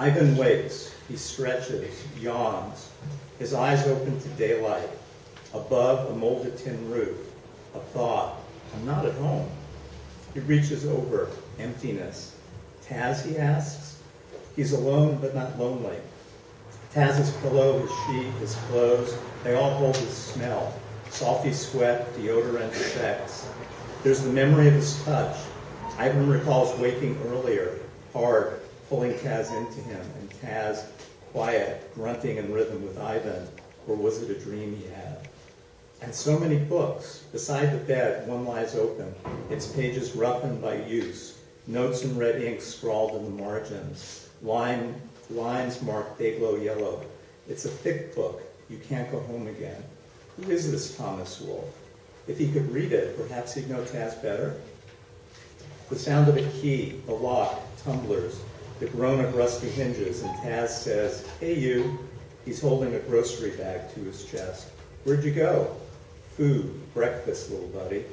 Ivan wakes. He stretches, yawns. His eyes open to daylight. Above, a molded tin roof. A thought. I'm not at home. He reaches over. Emptiness. Taz, he asks. He's alone, but not lonely. Taz's pillow, his sheet, his clothes, they all hold his smell. Salty sweat, deodorant, sex. There's the memory of his touch. Ivan recalls waking earlier, hard, pulling Taz into him, and Taz, quiet, grunting in rhythm with Ivan, or was it a dream he had? And so many books. Beside the bed, one lies open, its pages roughened by use, notes in red ink scrawled in the margins, lines marked day-glow yellow. It's a thick book. You can't go home again. Who is this Thomas Wolfe? If he could read it, perhaps he'd know Taz better. The sound of a key, the lock, tumblers, the groan of rusty hinges, and Taz says, "Hey, you." He's holding a grocery bag to his chest. "Where'd you go?" "Food, breakfast, little buddy."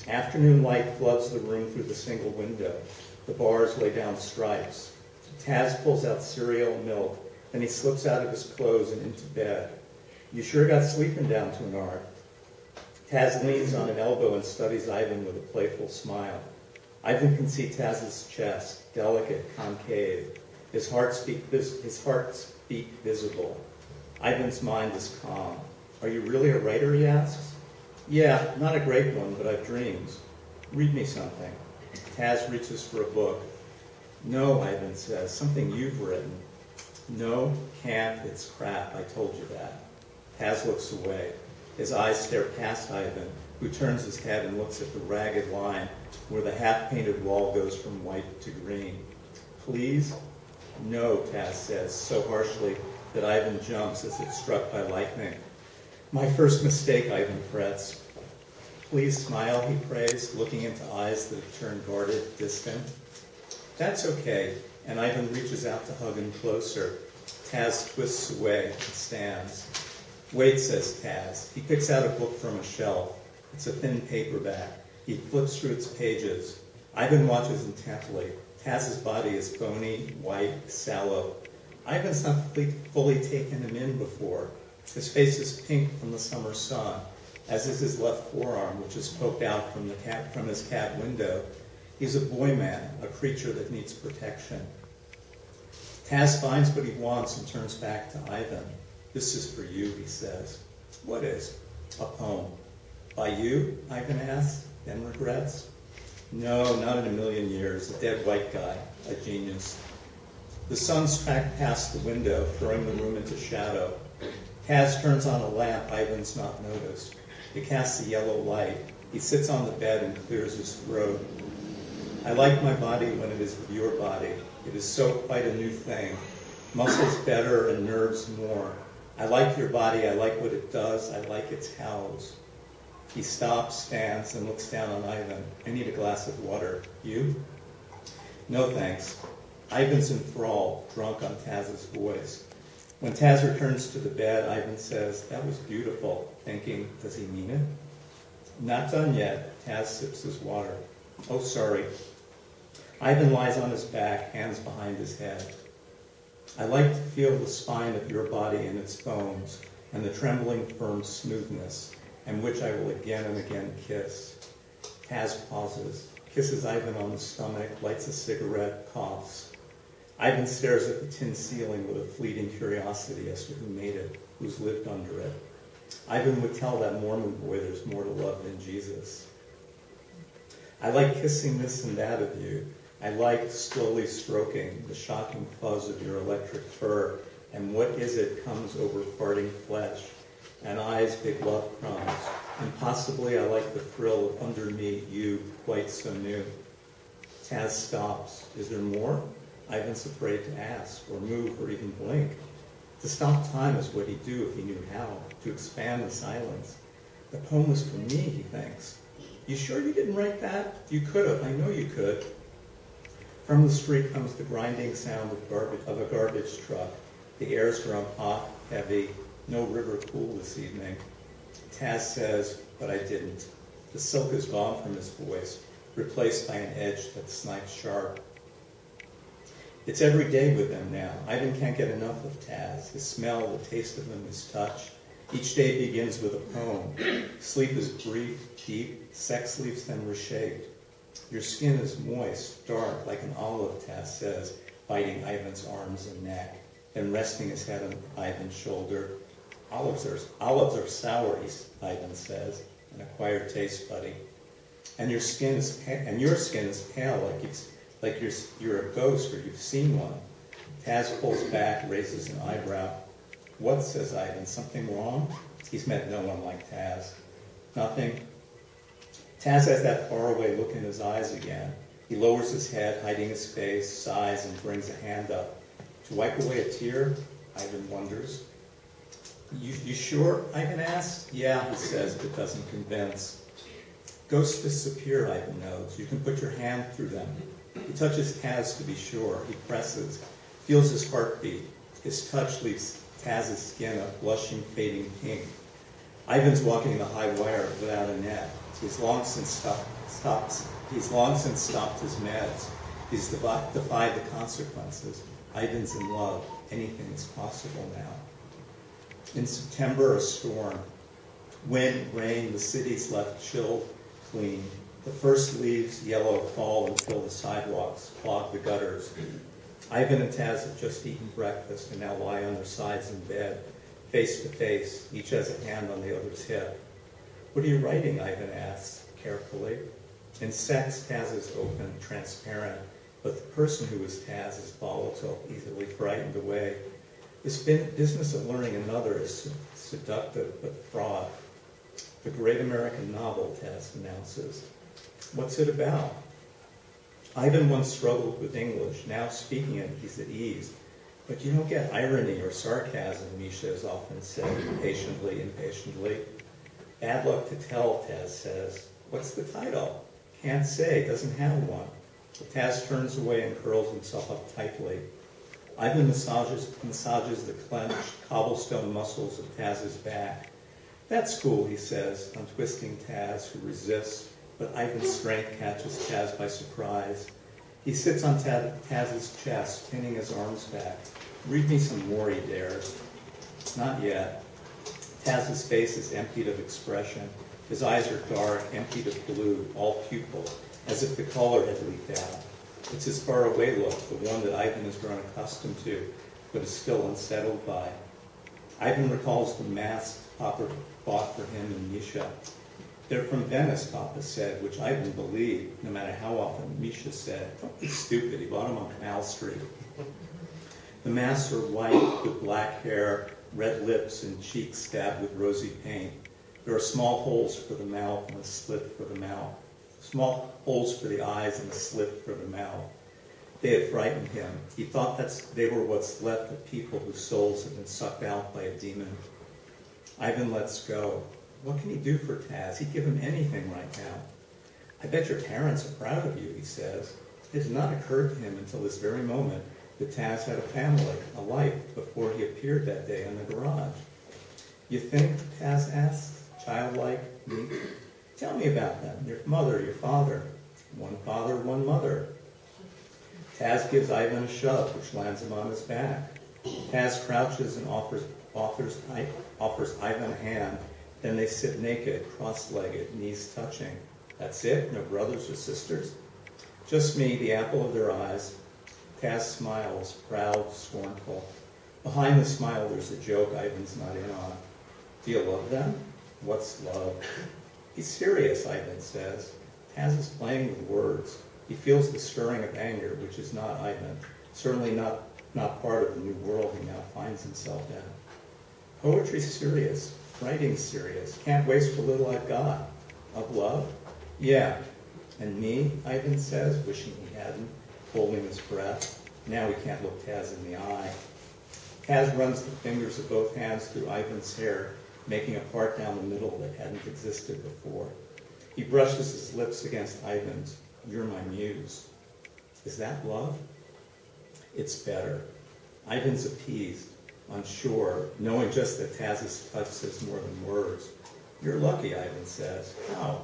Afternoon light floods the room through the single window. The bars lay down stripes. Taz pulls out cereal and milk, then he slips out of his clothes and into bed. "You sure got sleeping down to an art." Taz leans on an elbow and studies Ivan with a playful smile. Ivan can see Taz's chest, delicate, concave, his heartbeat visible. Ivan's mind is calm. "Are you really a writer?" he asks. "Yeah, not a great one, but I've dreams." "Read me something." Taz reaches for a book. "No," Ivan says, "something you've written." "No, can't, it's crap, I told you that." Taz looks away. His eyes stare past Ivan, who turns his head and looks at the ragged line where the half-painted wall goes from white to green. "Please?" "No," Taz says, so harshly that Ivan jumps as if struck by lightning. "My first mistake," Ivan frets. "Please smile," he prays, looking into eyes that have turned guarded, distant. "That's okay," and Ivan reaches out to hug him closer. Taz twists away and stands. "Wait," says Taz. He picks out a book from a shelf. It's a thin paperback. He flips through its pages. Ivan watches intently. Taz's body is bony, white, sallow. Ivan's not fully taken him in before. His face is pink from the summer sun, as is his left forearm, which is poked out from his cab window. He's a boy man, a creature that needs protection. Taz finds what he wants and turns back to Ivan. "This is for you," he says. "What is?" "A poem." "By you?" Ivan asks, then regrets. "No, not in a million years. A dead white guy, a genius." The sun's tracked past the window, throwing the room into shadow. Taz turns on a lamp Ivan's not noticed. It casts a yellow light. He sits on the bed and clears his throat. "I like my body when it is with your body. It is so quite a new thing. Muscles better and nerves more. I like your body. I like what it does. I like its hows." He stops, stands, and looks down on Ivan. "I need a glass of water. You?" "No, thanks." Ivan's enthralled, drunk on Taz's voice. When Taz returns to the bed, Ivan says, "That was beautiful," thinking, does he mean it? "Not done yet." Taz sips his water. "Oh, sorry." Ivan lies on his back, hands behind his head. "I like to feel the spine of your body and its bones, and the trembling, firm smoothness, and which I will again and again kiss." Taz pauses, kisses Ivan on the stomach, lights a cigarette, coughs. Ivan stares at the tin ceiling with a fleeting curiosity as to who made it, who's lived under it. Ivan would tell that Mormon boy there's more to love than Jesus. "I like kissing this and that of you. I like slowly stroking the shocking fuzz of your electric fur, and what is it comes over farting flesh, and eyes big love crumbs, and possibly I like the thrill of under me, you, quite so new." Taz stops. Is there more? Ivan's afraid to ask, or move, or even blink. To stop time is what he'd do if he knew how, to expand the silence. The poem was for me, he thinks. "You sure you didn't write that? You could have, I know you could." From the street comes the grinding sound of a garbage truck. The air's grown hot, heavy, no river cool this evening. Taz says, "But I didn't." The silk is gone from his voice, replaced by an edge that snipes sharp. It's every day with them now. Ivan can't get enough of Taz. His smell, the taste of him, his touch. Each day begins with a poem. Sleep is brief, deep. Sex leaves them reshaped. Your skin is moist, dark, like an olive, Taz says, biting Ivan's arms and neck, then resting his head on Ivan's shoulder. Olives are sour, Ivan says, an acquired taste buddy. And your skin is pale, like you're a ghost or you've seen one. Taz pulls back, raises an eyebrow. What, says Ivan, something wrong? He's met no one like Taz. Nothing. Taz has that faraway look in his eyes again. He lowers his head, hiding his face, sighs, and brings a hand up. To wipe away a tear? Ivan wonders. You sure? Ivan asks. Yeah, he says, but doesn't convince. Ghosts disappear, Ivan knows. You can put your hand through them. He touches Taz to be sure. He presses, feels his heartbeat. His touch leaves Taz's skin a blushing, fading pink. Ivan's walking the high wire without a net. He's long since stopped his meds. He's defied the consequences. Ivan's in love. Anything is possible now. In September, a storm. Wind, rain, the city's left chilled, clean. The first leaves, yellow, fall and fill the sidewalks, clog the gutters. Ivan and Taz have just eaten breakfast and now lie on their sides in bed, face to face. Each has a hand on the other's hip. What are you writing? Ivan asks, carefully. In sex, Taz is open, transparent, but the person who is Taz is volatile, easily frightened away. This business of learning another is seductive but fraught. The great American novel, Taz announces. What's it about? Ivan once struggled with English. Now speaking it, he's at ease. But you don't get irony or sarcasm, Misha has often said, impatiently. Bad luck to tell, Taz says. What's the title? Can't say, doesn't have one. But Taz turns away and curls himself up tightly. Ivan massages the clenched cobblestone muscles of Taz's back. That's cool, he says, untwisting Taz, who resists, but Ivan's strength catches Taz by surprise. He sits on Taz's chest, pinning his arms back. Read me some more, he dares. Not yet. Taz's face is emptied of expression. His eyes are dark, emptied of blue, all pupil, as if the color had leaked out. It's his faraway look, the one that Ivan has grown accustomed to, but is still unsettled by. Ivan recalls the masks Papa bought for him and Misha. They're from Venice, Papa said, which Ivan believed, no matter how often Misha said, don't be stupid, he bought them on Canal Street. The masks are white with black hair, red lips, and cheeks stabbed with rosy paint. There are small holes for the mouth and a slit for the mouth. Small holes for the eyes and a slit for the mouth. They had frightened him. He thought they were what's left of people whose souls had been sucked out by a demon. Ivan lets go. What can he do for Taz? He'd give him anything right now. I bet your parents are proud of you, he says. It had not occurred to him until this very moment that Taz had a family, a life, before he appeared that day in the garage. You think? Taz asks, childlike, meek. Tell me about them, your mother, your father. One father, one mother. Taz gives Ivan a shove, which lands him on his back. Taz crouches and offers Ivan a hand. Then they sit naked, cross-legged, knees touching. That's it? No brothers or sisters? Just me, the apple of their eyes. Taz smiles, proud, scornful. Behind the smile, there's a joke Ivan's not in on. Do you love them? What's love? He's serious, Ivan says. Taz is playing with words. He feels the stirring of anger, which is not Ivan, certainly not part of the new world he now finds himself in. Poetry's serious, writing's serious. Can't waste what little I've got. Of love? Yeah. And me, Ivan says, wishing he hadn't, holding his breath. Now he can't look Taz in the eye. Taz runs the fingers of both hands through Ivan's hair, making a part down the middle that hadn't existed before. He brushes his lips against Ivan's. You're my muse. Is that love? It's better. Ivan's appeased, unsure, knowing just that Taz's touch says more than words. You're lucky, Ivan says. How?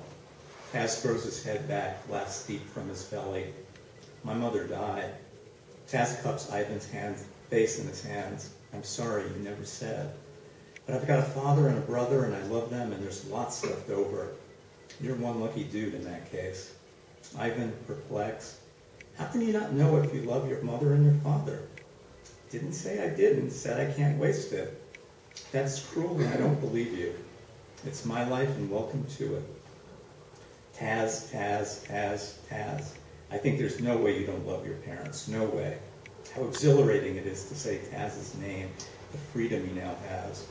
Taz throws his head back, laughs deep from his belly. My mother died. Taz cups Ivan's face in his hands. I'm sorry, you never said. But I've got a father and a brother, and I love them, and there's lots left over. You're one lucky dude in that case. Ivan, perplexed. How can you not know if you love your mother and your father? Didn't say I didn't, said I can't waste it. That's cruel, and I don't believe you. It's my life, and welcome to it. Taz, Taz, Taz, Taz. I think there's no way you don't love your parents. No way. How exhilarating it is to say Taz's name, the freedom he now has.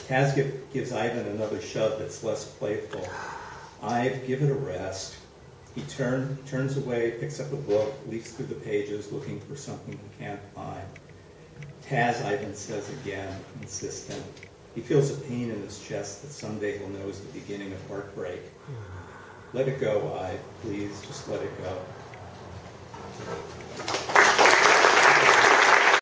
Taz gives Ivan another shove that's less playful. Ive, give it a rest. He turns away, picks up a book, leafs through the pages, looking for something he can't find. Taz, Ivan says again, insistent. He feels a pain in his chest that someday he'll know is the beginning of heartbreak. Let it go, Ive, please, just let it go.